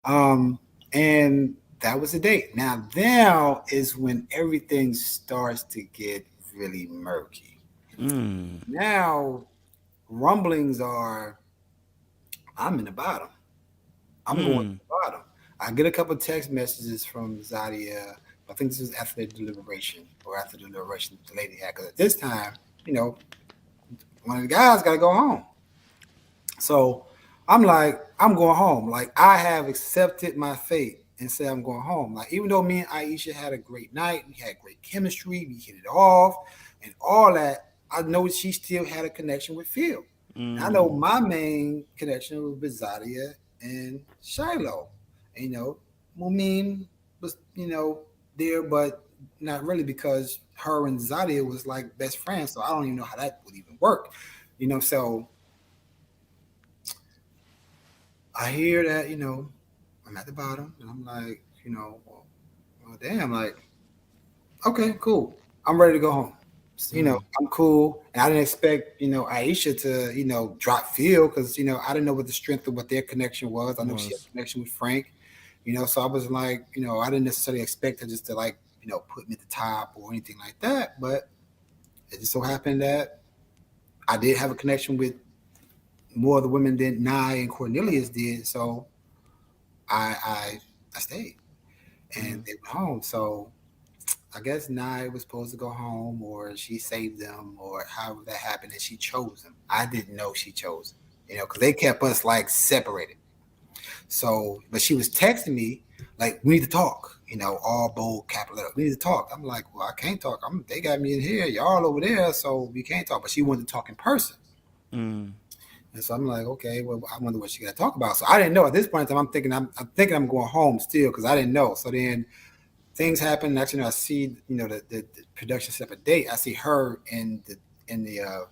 And that was the date. Now is when everything starts to get really murky. Mm. Now rumblings are I'm in the bottom. I'm going to Mm. the bottom. I get a couple of text messages from Zadia. I think this was after the deliberation or after the deliberation the lady had. Because at this time, you know, one of the guys got to go home. So I'm like, I'm going home. Like I have accepted my fate and said I'm going home. Like even though me and Aisha had a great night, we had great chemistry, we hit it off, and all that. I know she still had a connection with Phil. And I know Mm. my main connection was with Zadia and Shiloh. And, Mumin was, there, but not really because her and Zadia was like best friends. So I don't even know how that would even work. So I hear that, I'm at the bottom, and I'm like, well, damn, like, okay, cool. I'm ready to go home. Mm. I'm cool. And I didn't expect, Aisha to, drop Phil because, I didn't know what the strength of what their connection was. I know she had Was. a connection with Frank, so I was like, I didn't necessarily expect her just to like, put me at the top or anything like that. But it just so happened that I did have a connection with more of the women than Nye and Cornelius did. So I I, I stayed and Mm. they went home. So I guess Nye was supposed to go home, or she saved them, or however that happened, and she chose them. I didn't know she chose them, because they kept us like separated. So, but she was texting me like, "We need to talk." All bold capital letter. We need to talk. I'm like, "Well, I can't talk. They got me in here. Y'all over there, so we can't talk." But she wanted to talk in person. Mm. And so I'm like, okay, well, I wonder what she got to talk about. So I didn't know at this point in time. I'm thinking I'm going home still because I didn't know. So then things happen. Next, I see, the production set up a date. I see her in the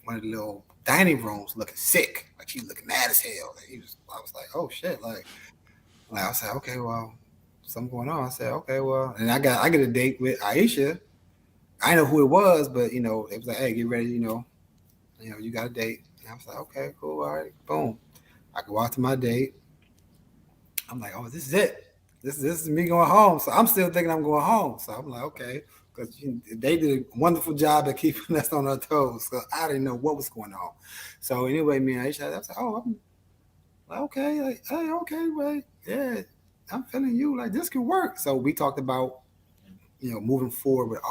one of the little dining rooms looking sick, like she's looking mad as hell. I was like, oh shit, like I said, okay, well, something going on. I said, okay, well, and I get a date with Aisha. I know who it was, but it was like, hey, get ready, you got a date. And I was like, okay, cool, all right, boom. I go out to my date. I'm like, oh, this is it. This is me going home. So I'm still thinking I'm going home. So I'm like, okay, because they did a wonderful job at keeping us on our toes. So I didn't know what was going on. So anyway, me and Aisha, I was like, oh, I'm like, okay, like, hey, okay, well, yeah, I'm feeling you. Like this could work. So we talked about moving forward with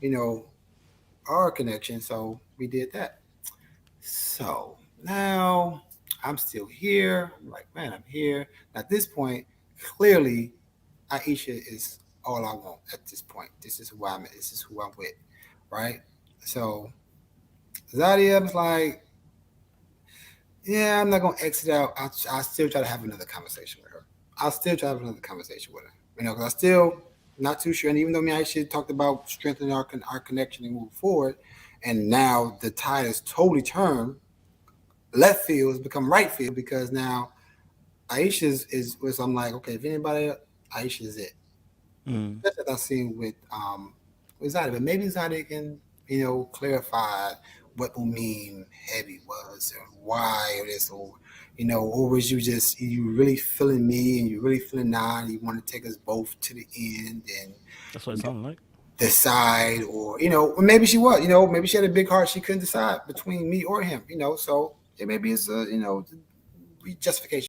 you know, our connection. So we did that. So now I'm still here. I'm like, man, I'm here. At this point, clearly, Aisha is all I want at this point. This is who I'm at. This is who I'm with, right? So Zadia was like, yeah, I'm not gonna exit out. I'll still try to have another conversation with her. I'll still try to have another conversation with her. Because I still not too sure. And even though me and Aisha talked about strengthening our connection and moving forward, and now the tide is totally turned. Left field has become right field because now Aisha's is was I'm like, okay, if anybody, Aisha is it. Mm. That's what I've seen with Zadie, but maybe Zadie can, clarify what Umin heavy was and why it is, or was you really feeling me and you really feeling nine, you want to take us both to the end and That's what it you know, sounded like. decide, or or maybe she was, maybe she had a big heart, she couldn't decide between me or him, so it maybe it's a justification.